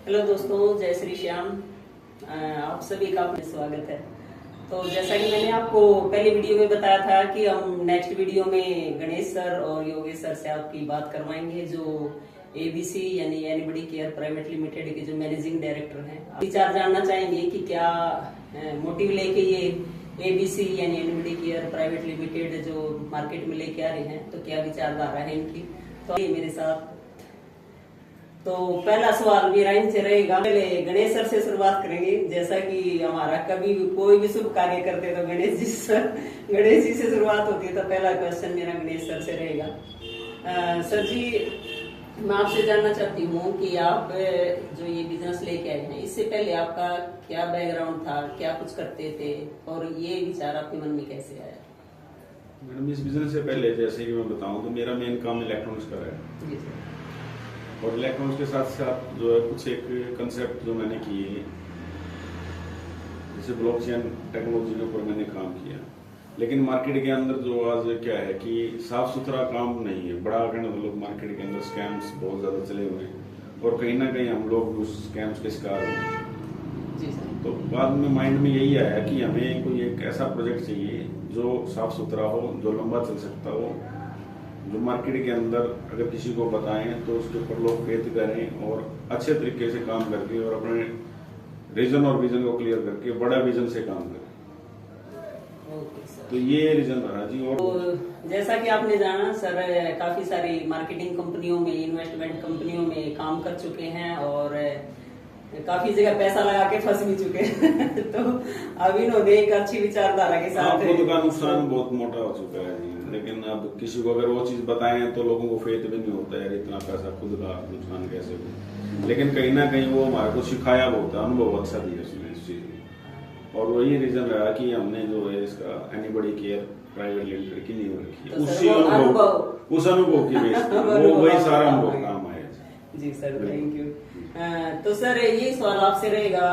Hello दोस्तों, जय श्री श्याम। आप सभी का अपने स्वागत है। तो जैसा कि मैंने आपको पहले वीडियो में बताया था कि हम नेक्स्ट वीडियो में गणेश सर और योगेश सर से आपकी बात करवाएंगे, जो एबीसी यानी एनीबॉडी केयर प्राइवेट लिमिटेड के जो मैनेजिंग डायरेक्टर हैं। विचार जानना चाहेंगे कि क्या मोटिव लेके ये एबीसी यानी एनीबॉडी केयर प्राइवेट लिमिटेड जो मार्केट में लेके आ रहे हैं, तो क्या विचारधारा है इनकी। तो ये मेरे साथ तो पहला सवाल मेरा इनसे रहेगा। पहले गणेश सर से शुरुआत करेंगे। जैसा कि हमारा कभी भी कोई भी शुभ कार्य करते तो गणेश जी से शुरुआत होती है, तो पहला क्वेश्चन मेरा गणेश सर से रहेगा। सर जी, मैं आपसे जानना चाहती हूँ कि आप जो ये बिजनेस लेके आए हैं, इससे पहले आपका क्या बैकग्राउंड था, क्या कुछ करते थे और ये विचार आपके मन में कैसे आया? मैडम, इस बिजनेस से पहले जैसे कि मैं बताऊं तो मेरा मेन काम इलेक्ट्रॉनिक्स का है। जी सर। और इलेक्ट्रॉनिक्स के साथ साथ जो है कुछ एक कंसेप्ट जो मैंने किए, जैसे ब्लॉकचेन टेक्नोलॉजी के ऊपर मैंने काम किया। लेकिन मार्केट के अंदर जो आज क्या है कि साफ सुथरा काम नहीं है। बड़ा कहना तो लोग मार्केट के अंदर स्कैम्स बहुत ज्यादा चले हुए हैं और कहीं ना कहीं हम लोग उस स्कैम्स के शिकार हुए। जी सर। तो बाद में माइंड में यही आया कि हमें कोई एक ऐसा प्रोजेक्ट चाहिए जो साफ सुथरा हो, जो लंबा चल सकता हो, जो मार्केट के अंदर अगर किसी को बताएं तो उसके ऊपर लोग फेथ करें और अच्छे तरीके से काम करके और अपने रीजन और विजन को क्लियर करके बड़ा विजन से काम करें। तो ये रीजन रहा जी। और तो जैसा कि आपने जाना सर, काफी सारी मार्केटिंग कंपनियों में, इन्वेस्टमेंट कंपनियों में काम कर चुके हैं और काफी जगह पैसा लगा के फंस भी चुके हैं। तो अब इन्होंने एक अच्छी विचारधारा के साथ खुद का नुकसान बहुत मोटा हो चुका है जी। लेकिन अब किसी को अगर वो चीज बताएं तो लोगों को फेथ भी नहीं होता है, इतना पैसा खुद का नुकसान कैसे हो। लेकिन कहीं ना कहीं वो हमारे को सिखाया बहुत है, अनुभव अच्छा दिया उसने इस चीज में। और वही रीजन रहा कि हमने जो है इसका एनीबॉडी केयर प्राइवेट लिमिटेड की नींव रखी है। उस अनुभव की बेस वो वही सारा अनुभव काम आया जी सर। Thank you. तो सर, ये सवाल आपसे रहेगा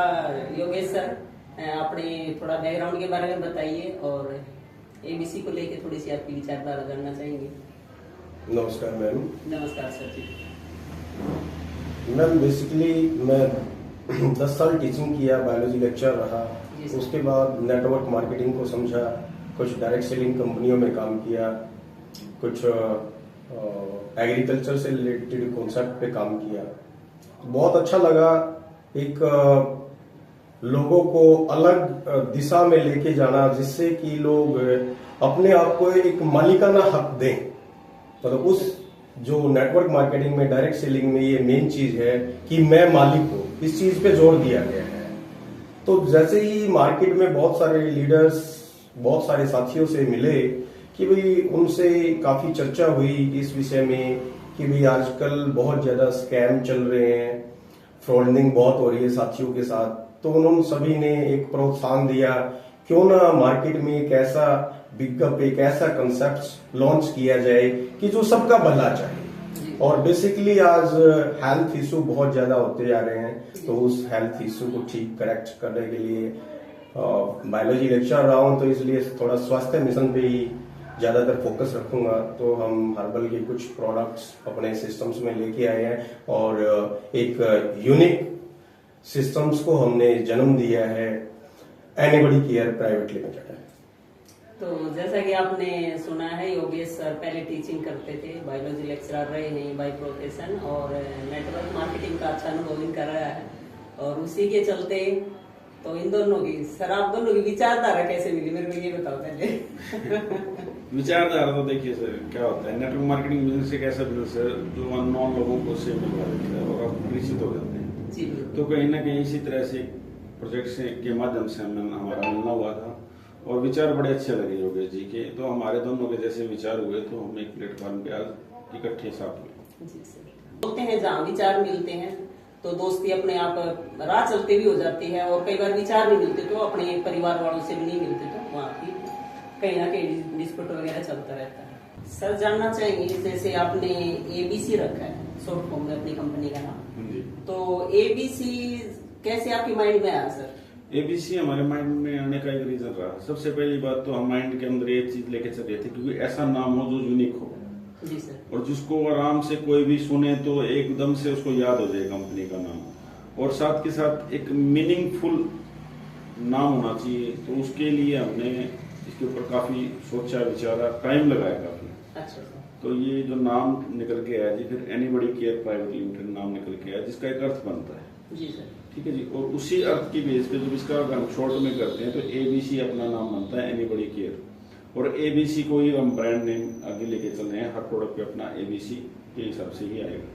योगेश सर, अपने थोड़ा बैकग्राउंड के बारे में बताइए और एबीसी को लेके थोड़ी सी आपकी विचारधारा जानना चाहेंगे। नमस्कार मैम। नमस्कार सर जी। मैम बेसिकली मैं 10 साल टीचिंग किया, बायोलॉजी लेक्चर रहा। उसके बाद नेटवर्क मार्केटिंग को समझा, कुछ डायरेक्ट सेलिंग कंपनियों में काम किया, कुछ एग्रीकल्चर से रिलेटेड कॉन्सेप्ट पे काम किया। बहुत अच्छा लगा एक लोगों को अलग दिशा में लेके जाना, जिससे कि लोग अपने आप को एक मालिकाना हक दें। मतलब उस जो नेटवर्क मार्केटिंग में, डायरेक्ट सेलिंग में ये मेन चीज है कि मैं मालिक हूं, इस चीज पे जोर दिया गया है। तो जैसे ही मार्केट में बहुत सारे लीडर्स, बहुत सारे साथियों से मिले कि भाई उनसे काफी चर्चा हुई इस विषय में कि भाई आजकल बहुत ज्यादा स्कैम चल रहे हैं, फ्रॉडिंग बहुत हो रही है साथियों के साथ। तो उन्होंने सभी ने एक प्रोत्साहन दिया, क्यों ना मार्केट में एक ऐसा बिगअप, एक ऐसा कंसेप्ट लॉन्च किया जाए कि जो सबका भला चाहे। और बेसिकली आज हेल्थ इशू बहुत ज्यादा होते जा रहे हैं, तो उस हेल्थ इशू को ठीक करेक्ट करने के लिए बायोलॉजी लेक्चर रहा हूं, तो इसलिए थोड़ा स्वास्थ्य मिशन पे ही ज्यादातर फोकस रखूंगा। तो हम हर्बल के कुछ प्रोडक्ट्स अपने सिस्टम्स में लेके आए हैं और एक यूनिक सिस्टम्स को हमने जन्म दिया है, एनीबॉडी केयर प्राइवेट लिमिटेड है। तो जैसा कि आपने सुना है, योगेश सर पहले टीचिंग करते थे, बायोलॉजी लेक्चरर रहे हैं बाय प्रोफेशन और नेटवर्क मार्केटिंग का अच्छा अनुभव इनका रहा है। और उसी के चलते तो इन दोनों की, सर आप दोनों की विचारधारा कैसे मिली, मेरे को ये बताओ पहले। विचारधारा तो देखिए सर, क्या होता है नेटवर्क मार्केटिंग बिजनेस एक ऐसा बिजनेस है जो अननोन लोगों को से मिलवा देता है और आप परिचित हो जाते हैं जी। तो कहीं ना कहीं इसी तरह से प्रोजेक्ट के माध्यम से हमारा मिलना हुआ था और विचार बड़े अच्छे लगे योगेश जी के। तो हमारे दोनों के जैसे विचार हुए तो हम एक प्लेटफॉर्म पे आज इकट्ठे साथ हुए। जी सर। बोलते हैं जहाँ विचार मिलते हैं तो दोस्ती अपने आप राह चलते भी हो जाती है, और कई बार विचार नहीं मिलते तो अपने परिवार वालों से भी नहीं मिलते तो वहाँ की कहीं ना कहीं डिस्प्यूट वगैरह चलता रहता है। सर जानना चाहेंगे, जैसे आपने एबीसी रखा है शॉर्ट फॉर्म में अपनी कंपनी का नाम, तो एबीसी कैसे आपके माइंड में आया सर? एबीसी हमारे माइंड में आने का एक रीजन रहा। सबसे पहली बात तो हम माइंड के अंदर एक चीज लेके चल रहे थे, क्योंकि ऐसा नाम हो जो यूनिक हो जी सर। और जिसको आराम से कोई भी सुने तो एकदम से उसको याद हो जाए कंपनी का नाम। और साथ के साथ एक मीनिंगफुल नाम होना चाहिए। तो उसके लिए हमने इसके ऊपर काफी सोचा विचारा, टाइम लगाया काफी। अच्छा सर। तो ये जो नाम निकल के आया जी, फिर एनीबॉडी केयर प्राइवेट लिमिटेड नाम निकल के आया, जिसका एक अर्थ बनता है। जी सर। ठीक है जी। और उसी अर्थ की बेस पे जब इसका हम शॉर्ट में करते हैं तो एबीसी अपना नाम बनता है, एनीबॉडी केयर। और एबीसी को ही हम ब्रांड नेम आगे लेके चल रहे हैं, हर प्रोडक्ट पे अपना एबीसी के हिसाब से ही आएगा,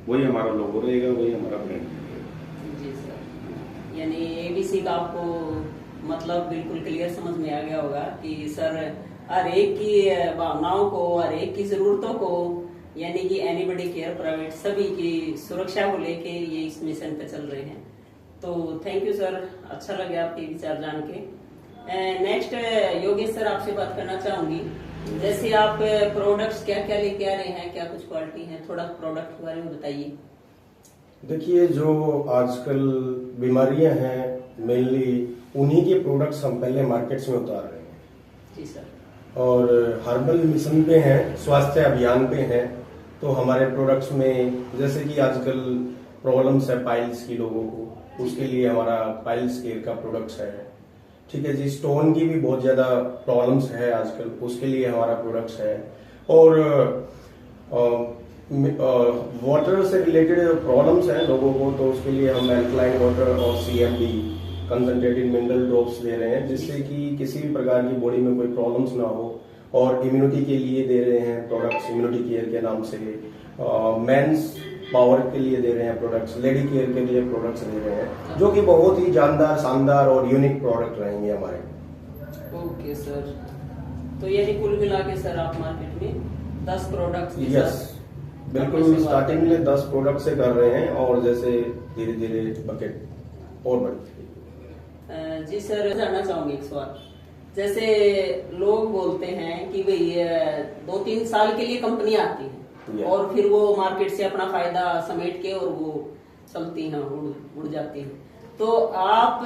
वही हमारा लोगो रहेगा, वही हमारा ब्रांड रहेगा। जी सर। यानी एबीसी का आपको मतलब बिल्कुल क्लियर समझ में आ गया होगा कि सर हर एक की भावनाओं को, हर एक की जरूरतों को, यानी कि एनीबॉडी केयर प्राइवेट सभी की सुरक्षा को लेके ये इस मिशन पे चल रहे हैं। तो थैंक यू सर, अच्छा लगा आपके विचार जान के। नेक्स्ट योगेश सर आपसे बात करना चाहूंगी, जैसे आप प्रोडक्ट्स क्या क्या लेके आ रहे हैं, क्या कुछ क्वालिटी है, थोड़ा प्रोडक्ट के बारे में बताइए। देखिए, जो आजकल बीमारियां हैं मेनली उन्हीं के प्रोडक्ट्स हम पहले मार्केट्स में उतार रहे हैं। जी सर। और हर्बल मिशन पे हैं, स्वास्थ्य अभियान पे हैं। तो हमारे प्रोडक्ट्स में जैसे कि आजकल प्रॉब्लम्स है पाइल्स की लोगों को, उसके लिए हमारा पाइल्स केयर का प्रोडक्ट्स है। ठीक है जी। स्टोन की भी बहुत ज्यादा प्रॉब्लम्स है आजकल, उसके लिए हमारा प्रोडक्ट्स है। और वाटर से रिलेटेड प्रॉब्लम्स हैं लोगों को, तो उसके लिए हम एल्कलाइन वाटर और CMD कंसंट्रेटेड मिनरल ड्रॉप्स दे रहे हैं, जिससे कि किसी भी प्रकार की बॉडी में कोई प्रॉब्लम्स ना हो। और इम्यूनिटी के लिए दे रहे हैं प्रोडक्ट्स, इम्यूनिटी केयर के नाम से। मेंस पावर के लिए दे रहे हैं प्रोडक्ट्स, लेडी केयर के लिए प्रोडक्ट्स दे रहे हैं, जो कि बहुत ही जानदार, शानदार और यूनिक प्रोडक्ट रहेंगे हमारे। Okay sir. तो यानी कुल मिला के सर आप मार्केट में 10 प्रोडक्ट्स के यस, साथ बिल्कुल स्टार्टिंग में 10 प्रोडक्ट से कर रहे हैं, और जैसे धीरे धीरे बकेट और बढ़ती है। जी सर, जानना चाहूंगी एक सवाल। जैसे लोग बोलते हैं कि भाई 2-3 साल के लिए कंपनी आती है और फिर वो मार्केट से अपना फायदा समेट के और वो चलती हैं, उड़ जाती हैं। तो आप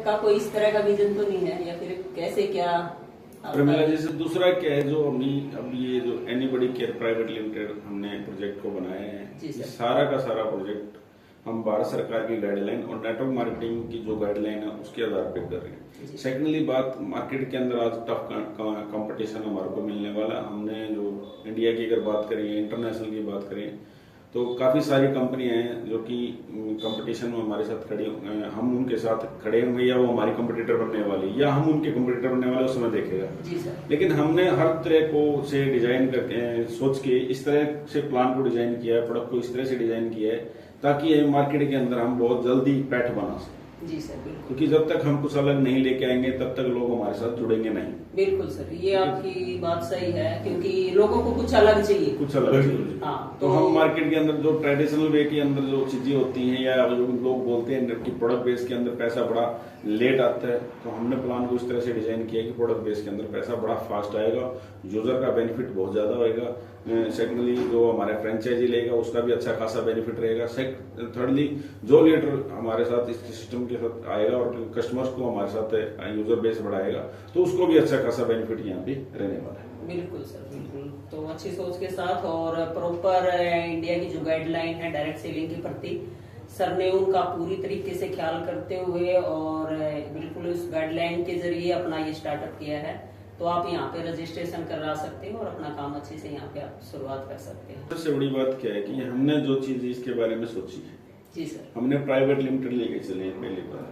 का कोई इस तरह का विजन तो नहीं है, या फिर कैसे क्या? प्रमिला, जैसे दूसरा क्या है जो अब ये जो एनीबॉडी केयर प्राइवेट लिमिटेड हमने प्रोजेक्ट को बनाया है, जी सर। सारा का सारा प्रोजेक्ट हम भारत सरकार की गाइडलाइन और नेटवर्क मार्केटिंग की जो गाइडलाइन है उसके आधार पर कर रहे हैं। सेकेंडली बात, मार्केट के अंदर आज टफ कंपटीशन हमारे को मिलने वाला। हमने जो इंडिया की अगर बात करें, इंटरनेशनल की बात करें, तो काफी सारी कंपनियां हैं जो कि कंपटीशन में हमारे साथ खड़ी, हम उनके साथ खड़े होंगे या वो हमारी कंपटीटर बनने वाली, या हम उनके कंपटीटर बनने वाले, उस समय देखेगा। जी सर। लेकिन हमने हर तरह को से डिजाइन करके सोच के इस तरह से प्लान को डिजाइन किया है, प्रोडक्ट को इस तरह से डिजाइन किया है ताकि ये मार्केट के अंदर हम बहुत जल्दी पैठ बना सकें। जी सर, बिल्कुल। क्योंकि जब तक हम कुछ अलग नहीं लेके आएंगे तब तक लोग हमारे साथ जुड़ेंगे नहीं। बिल्कुल सर, ये आपकी बात सही है, क्योंकि लोगों को कुछ अलग चाहिए, कुछ अलग चाहिए। हाँ, तो हम मार्केट के अंदर जो ट्रेडिशनल वे के अंदर जो चीजें होती हैं, या जो लोग बोलते हैं कि प्रोडक्ट बेस के अंदर पैसा बड़ा लेट आता है, तो हमने प्लान को इस तरह से डिजाइन किया कि प्रोडक्ट बेस के अंदर पैसा बड़ा फास्ट आएगा, यूजर का बेनिफिट बहुत ज्यादा होगा। सेकेंडली जो हमारे फ्रेंचाइजी लेगा उसका भी अच्छा खासा बेनिफिट रहेगा। थर्डली जो लीडर हमारे साथ इस सिस्टम के साथ आएगा और कस्टमर्स को हमारे साथ यूजर बेस बढ़ाएगा, तो उसको भी अच्छा खासा बेनिफिट यहाँ पे रहने वाला है। बिल्कुल सर, बिल्कुल। तो अच्छी सोच के साथ और प्रॉपर इंडिया की जो गाइडलाइन है डायरेक्ट सेलिंग के प्रति, सर ने उनका पूरी तरीके से ख्याल करते हुए और बिल्कुल उस गाइडलाइन के जरिए अपना ये स्टार्टअप किया है। तो आप यहाँ पे रजिस्ट्रेशन करा सकते हैं और अपना काम अच्छे से यहाँ पे आप शुरुआत कर सकते हैं। सबसे बड़ी बात क्या है कि हमने जो चीज इसके बारे में सोची है, जी सर, हमने प्राइवेट लिमिटेड लेके चले हैं पहली बार,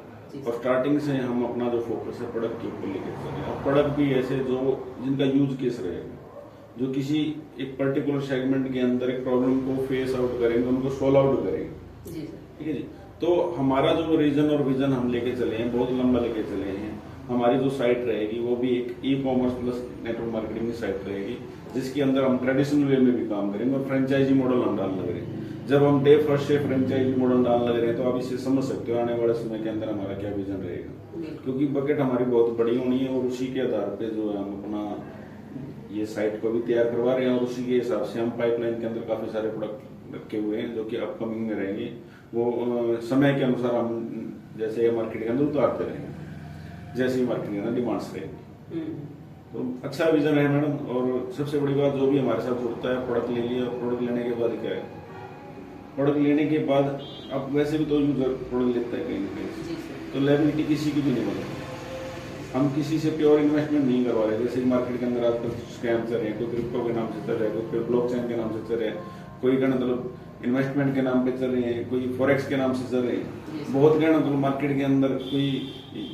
और स्टार्टिंग से हम अपना जो फोकस है प्रोडक्ट के ऊपर लेके चले हैं। और प्रोडक्ट भी ऐसे जो जिनका यूज केस रहेगा, जो किसी एक पर्टिकुलर सेगमेंट के अंदर एक प्रॉब्लम को फेस आउट करेंगे, उनको सोल्व आउट करेंगे। जी सर। ठीक है जी। तो हमारा जो रीजन और विजन हम लेके चले हैं, बहुत लंबा लेके चले हैं। हमारी जो साइट रहेगी वो भी एक ई-कॉमर्स प्लस नेटवर्क मार्केटिंग की साइट रहेगी, जिसके अंदर हम ट्रेडिशनल वे में भी काम करेंगे और फ्रेंचाइजी मॉडल हम डालने लग रहे हैं। जब हम डे फर्स्ट से फ्रेंचाइजी मॉडल डालने लग रहे हैं, तो आप इसे समझ सकते हो आने वाले समय के अंदर हमारा क्या विजन रहेगा। क्योंकि बकेट हमारी बहुत बड़ी होनी है, और उसी के आधार पे जो है हम अपना ये साइट को भी तैयार करवा रहे हैं, और उसी के हिसाब से हम पाइपलाइन के अंदर काफी सारे प्रोडक्ट रखे हुए हैं जो कि अपकमिंग में रहेंगे। वो समय के अनुसार हम जैसे मार्केट के अंदर उतारते रहेंगे, जैसी मार्केट के अंदर डिमांड्स रहेंगी। तो अच्छा विजन है मैडम। और सबसे बड़ी बात, जो भी हमारे साथ जुड़ता है, प्रोडक्ट ले लिया, और प्रोडक्ट लेने के बाद क्या है, प्रोडक्ट लेने के बाद अब वैसे भी तो यूजर प्रोडक्ट लेता है कहीं ना कहीं, जी सर। तो लायबिलिटी किसी की भी नहीं बने। हम किसी से प्योर इन्वेस्टमेंट नहीं करवा रहे। जैसे मार्केट के अंदर आजकल स्कैम चल रहे हैं, कोई क्रिप्टो के नाम से चल रहा है, कोई ब्लॉकचेन के नाम से चल रहे हैं, कोई कहना मतलब इन्वेस्टमेंट के नाम पे चल रहे हैं, कोई फॉरेक्स के नाम से चल रहे हैं, बहुत कहना मतलब मार्केट के अंदर कोई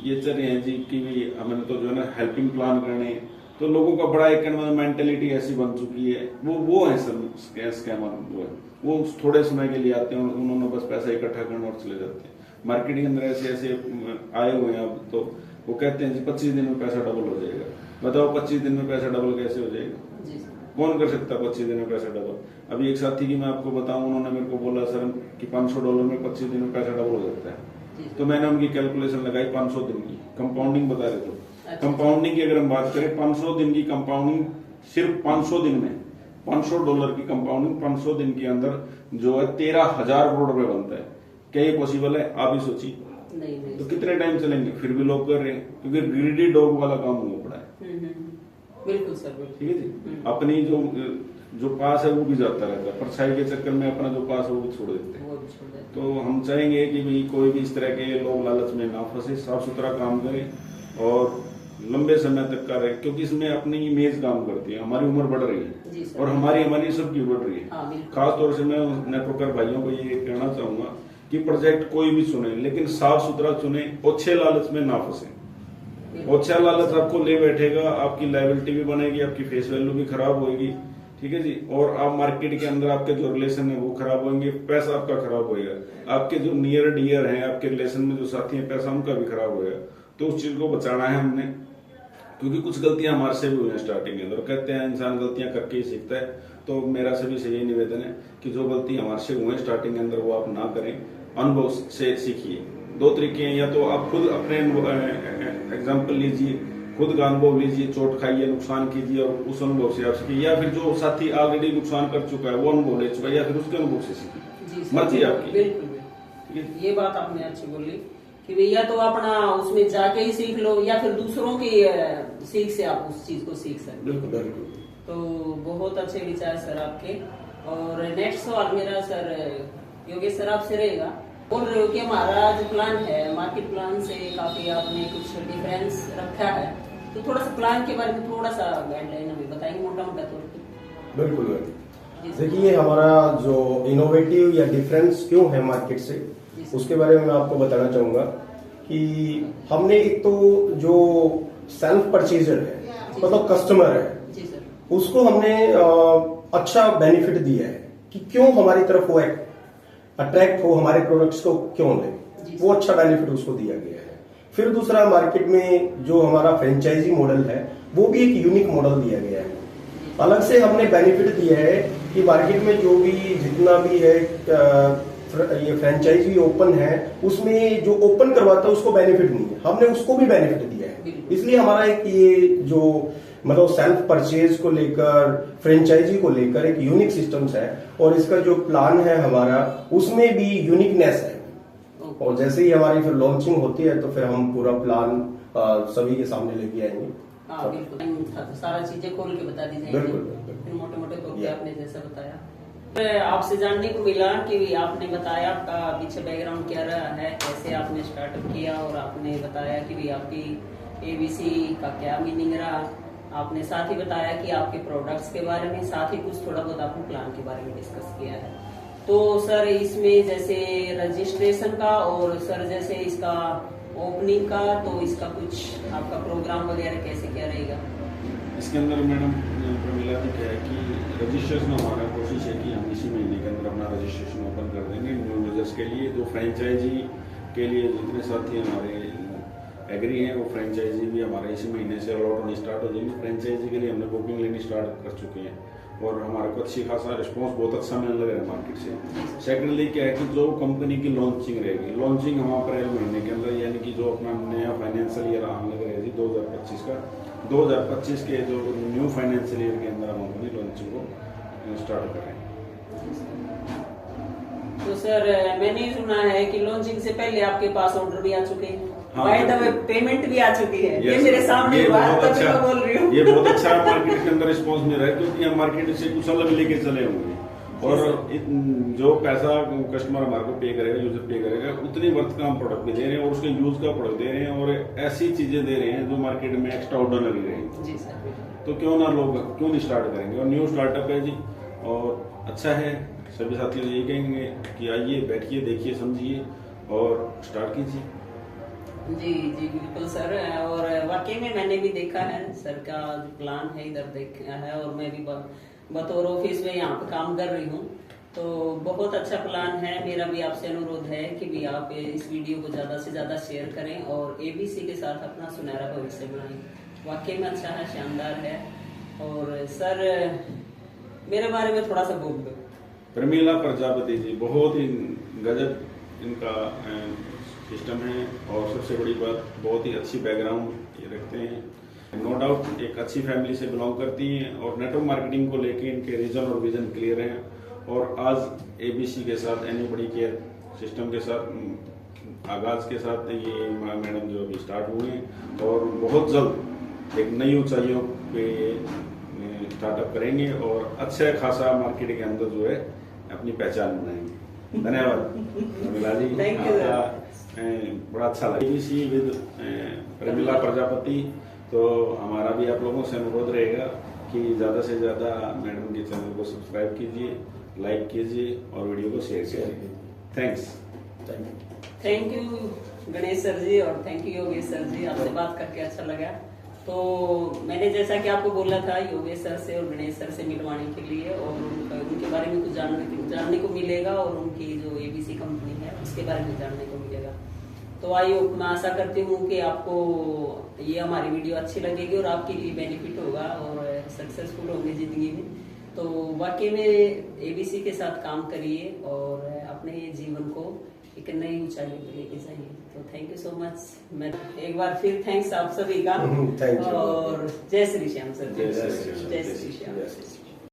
ये चल रहे हैं जी कि भाई हमें तो जो है ना हेल्पिंग प्लान करने, तो लोगों का बड़ा एक मतलब मेंटेलिटी ऐसी बन चुकी है। वो है सब स्कैमर, वो थोड़े समय के लिए आते हैं, उन्होंने बस पैसा इकट्ठा करना और चले जाते हैं। मार्केट के अंदर ऐसे ऐसे आए हुए हैं अब, तो वो कहते हैं जी 25 दिन में पैसा डबल हो जाएगा। बताओ 25 दिन में पैसा डबल कैसे हो जाएगा? कौन कर सकता है 25 दिन में पैसा डबल? अभी एक साथी की मैं आपको बताऊं, उन्होंने मेरे को बोला सर कि $500 में 25 दिन में पैसा डबल हो जाता है। तो मैंने उनकी कैलकुलेशन लगाई 500 दिन की कंपाउंडिंग बता रहे थे। कंपाउंडिंग की अगर हम बात करें, 500 दिन की कंपाउंडिंग, सिर्फ 500 दिन में $500 की कंपाउंडिंग 500 दिन के अंदर जो है 13,000 करोड़ रुपए बनता है। क्या ये पॉसिबल है? आप ही सोचिए। नहीं। तो कितने टाइम चलेंगे? फिर भी लोग कर रहे हैं, क्योंकि ग्रीडी डॉग वाला काम हुआ पड़ा है। बिल्कुल सर, बिल्कुल। ठीक है जी। अपनी जो पास है वो भी जाता रहता है, परछाई के चक्कर में अपना जो पास है वो भी छोड़ देते हैं। तो हम चाहेंगे कि भाई कोई भी इस तरह के लोग लालच में ना फंसे, साफ सुथरा काम करें और लंबे समय तक का रहे, क्योंकि इसमें अपनी इमेज काम करती है। हमारी उम्र बढ़ रही है और हमारी सबकी बढ़ रही है। खास तौर से मैं नेटवर्कर भाइयों को ये कहना चाहूंगा कि प्रोजेक्ट कोई भी चुने, लेकिन साफ सुथरा चुने, ओछे लालच में ना फंसे। ओछा लालच आपको ले बैठेगा, आपकी लायबिलिटी भी बनेगी, आपकी फेस वैल्यू भी खराब होगी। ठीक है जी। और आप मार्केट के अंदर आपके जो रिलेशन है वो खराब होंगे, पैसा आपका खराब होएगा, आपके जो नियर डियर हैं, आपके रिलेशन में जो साथी हैं, पैसा उनका भी खराब होएगा। तो उस चीज को बचाना है हमने, क्योंकि कुछ गलतियां हमारे से भी हुई हैं स्टार्टिंग के अंदर। कहते हैं इंसान गलतियां करके ही सीखता है, तो मेरा सभी से यही निवेदन है कि जो गलती हमारे से हुई है स्टार्टिंग के अंदर वो आप ना करें, अनुभव से सीखिए। दो तरीके हैं, या तो आप खुद अपने एग्जाम्पल लीजिए, खुद का अनुभव लीजिए, चोट खाइए, नुकसान कीजिए और उस अनुभव से आप सीखिए, या फिर जो साथी ऑलरेडी नुकसान कर चुका है वो अनुभव ले चुका है, या फिर उसके अनुभव से सीखिए। मर्जी आपकी। बिल्कुल, ये बात आपने अच्छी बोली कि भैया तो अपना उसमें जाके ही सीख लो, या फिर दूसरों की सीख से आप उस चीज को सीख सकते। बिल्कुल। तो बहुत अच्छे विचार सर आपके। और नेक्स्ट सवाल मेरा सर योगेश सर आपसे रहेगा। बोल रहे हो कि हमारा जो प्लान है मार्केट प्लान से काफी आपने कुछ डिफरेंस रखा है, तो थोड़ा सा प्लान के बारे में थोड़ा सा गाइडलाइन हमें बताएंगे मोटा मोटा तौर पे? बिल्कुल। देखिए हमारा जो इनोवेटिव या डिफरेंस क्यों है मार्केट से, उसके बारे में मैं आपको बताना चाहूंगा कि हमने एक तो जो सेल्फ परचेजर है, मतलब कस्टमर है, उसको हमने अच्छा बेनिफिट दिया है कि क्यों हमारी तरफ वो अट्रैक्ट हो, हमारे प्रोडक्ट्स को क्यों ले, वो अच्छा बेनिफिट उसको दिया गया है। फिर दूसरा, मार्केट में जो हमारा फ्रेंचाइजी मॉडल है वो भी एक यूनिक मॉडल दिया गया है। अलग से हमने बेनिफिट दिया है कि मार्केट में जो भी जितना भी है ये फ्रेंचाइजी ओपन है, उसमें जो ओपन करवाता है उसको बेनिफिट नहीं है, हमने उसको भी बेनिफिट दिया है। इसलिए हमारा एक ये जो मतलब सेल्फ परचेज को लेकर, फ्रेंचाइजी को लेकर एक यूनिक सिस्टम्स है, और इसका जो प्लान है हमारा उसमें भी यूनिकनेस है। और जैसे ही हमारी फिर लॉन्चिंग होती है तो फिर हम पूरा प्लान सभी के सामने लेके आएंगे। बिल्कुल, सारा चीजें खोल के बता दी जाएंगी। बिल्कुल। मोटे मोटे तौर पे आपने जैसा बताया, आपसे जानने को मिला कि आपने बताया आपका पीछे बैकग्राउंड क्या रहा है, कैसे आपने स्टार्टअप किया, और आपने बताया कि भी आपकी ABC का क्या मीनिंग रहा। आपने साथ ही बताया कि आपके प्रोडक्ट्स के बारे में, साथ ही कुछ थोड़ा बहुत आपने प्लान के बारे में डिस्कस किया है। तो सर इसमें जैसे रजिस्ट्रेशन का और सर जैसे इसका ओपनिंग का, तो इसका कुछ आपका प्रोग्राम वगैरह कैसे क्या रहेगा? इसके अंदर मैडम प्रमिला जी क्या है कि रजिस्ट्रेशन हमारा कोशिश है कि हम इसी महीने के अंदर अपना रजिस्ट्रेशन ओपन कर देंगे न्यू यूजर्स के लिए। जो फ्रेंचाइजी के लिए जितने साथी हमारे एग्री हैं, वो फ्रेंचाइजी भी हमारे इसी महीने से अलॉट होनी स्टार्ट हो जाएंगे। फ्रेंचाइजी के लिए हमने बुकिंग लेनी स्टार्ट कर चुके हैं और हमारे को अच्छी खासा रिस्पॉन्स बहुत अच्छा मिलने लगा है मार्केट से। सेकेंडली क्या है कि जो कंपनी की लॉन्चिंग रहेगी, लॉन्चिंग हम अप्रैल महीने के अंदर, यानी कि जो अपना नया फाइनेंशियल ईयर आने लगेगी 2025 का, 2025 के जो न्यू फाइनेंशियल ईयर के अंदर हम अपनी लॉन्चिंग को स्टार्ट करें। तो सर मैंने सुना है कि लॉन्चिंग से पहले आपके पास ऑर्डर भी आ चुके हैं, बाय द वे पेमेंट भी आ चुकी है। ये मेरे सामने बात अच्छा बोल रही हूँ। ये बहुत अच्छा मार्केट के अंदर रिस्पॉन्स मिल रहा है, क्योंकि हम मार्केट से कुछ अलग लेके चले होंगे। और जो पैसा कस्टमर हमारे को पे करेगा, यूजर पे करेगा, उतनी वर्थ का हम प्रोडक्ट भी दे रहे हैं और उसके यूज का प्रोडक्ट दे रहे हैं और ऐसी चीजें दे रहे हैं जो मार्केट में एक्स्ट्रा ऑर्डिनरी रहेंगी। जी सर। तो क्यों ना लोग क्यों नहीं स्टार्ट करेंगे। और न्यू स्टार्टअप है जी और अच्छा है। सभी साथियों यही कहेंगे कि आइए, बैठिए, देखिए, समझिए और स्टार्ट कीजिए। जी जी बिल्कुल सर। और वाकई में मैंने भी देखा है सर का जो प्लान है, इधर देखा है और मैं भी बतौर ऑफिस में यहाँ पे काम कर रही हूँ। तो बहुत अच्छा प्लान है। मेरा भी आपसे अनुरोध है कि भी आप इस वीडियो को ज्यादा से ज्यादा शेयर करें और एबीसी के साथ अपना सुनहरा भविष्य बनाएं। वाकई में अच्छा है, शानदार है। और सर मेरे बारे में थोड़ा सा बोल दो। प्रमीला प्रजापति जी बहुत ही गजब इनका सिस्टम है और सबसे बड़ी बात बहुत ही अच्छी बैकग्राउंड ये रखते हैं। नो डाउट एक अच्छी फैमिली से बिलोंग करती हैं और नेटवर्क मार्केटिंग को लेके इनके रीजन और विजन क्लियर हैं। और आज एबीसी के साथ एनीबॉडी केयर सिस्टम के साथ आगाज के साथ ये मैडम जो अभी स्टार्ट हुए हैं और बहुत जल्द एक नई ऊंचाइयों पे स्टार्टअप करेंगे और अच्छा खासा मार्केट के अंदर जो है अपनी पहचान बनाएंगे। धन्यवाद प्रमिला जी, आपका बड़ा अच्छा लगा। ABC with Pramila Prajapati. तो हमारा भी आप लोगों से अनुरोध रहेगा कि ज्यादा से ज्यादा मैडम के चैनल को सब्सक्राइब कीजिए, लाइक कीजिए और वीडियो को शेयर कीजिए। Thanks. Thank you Ganesh sir ji और thank you Yogesh sir ji. आपसे बात करके अच्छा लगा। तो मैंने जैसा कि आपको बोला था योगेश सर से और गणेश सर से मिलवाने के लिए और उनके बारे में कुछ जानने को मिलेगा और उनकी जो एबीसी कंपनी है उसके बारे में जानने को मिलेगा। तो आई होप, मैं आशा करती हूँ कि आपको ये हमारी वीडियो अच्छी लगेगी और आपके लिए बेनिफिट होगा और सक्सेसफुल होंगे जिंदगी में। तो वाकई में एबीसी के साथ काम करिए और अपने जीवन को एक नई ऊंचाई पे लेके जाइए। तो थैंक यू सो मच। मैं एक बार फिर थैंक्स आप सभी का। थैंक यू और जय श्री श्याम सर। जय श्री श्याम। जय श्री श्याम।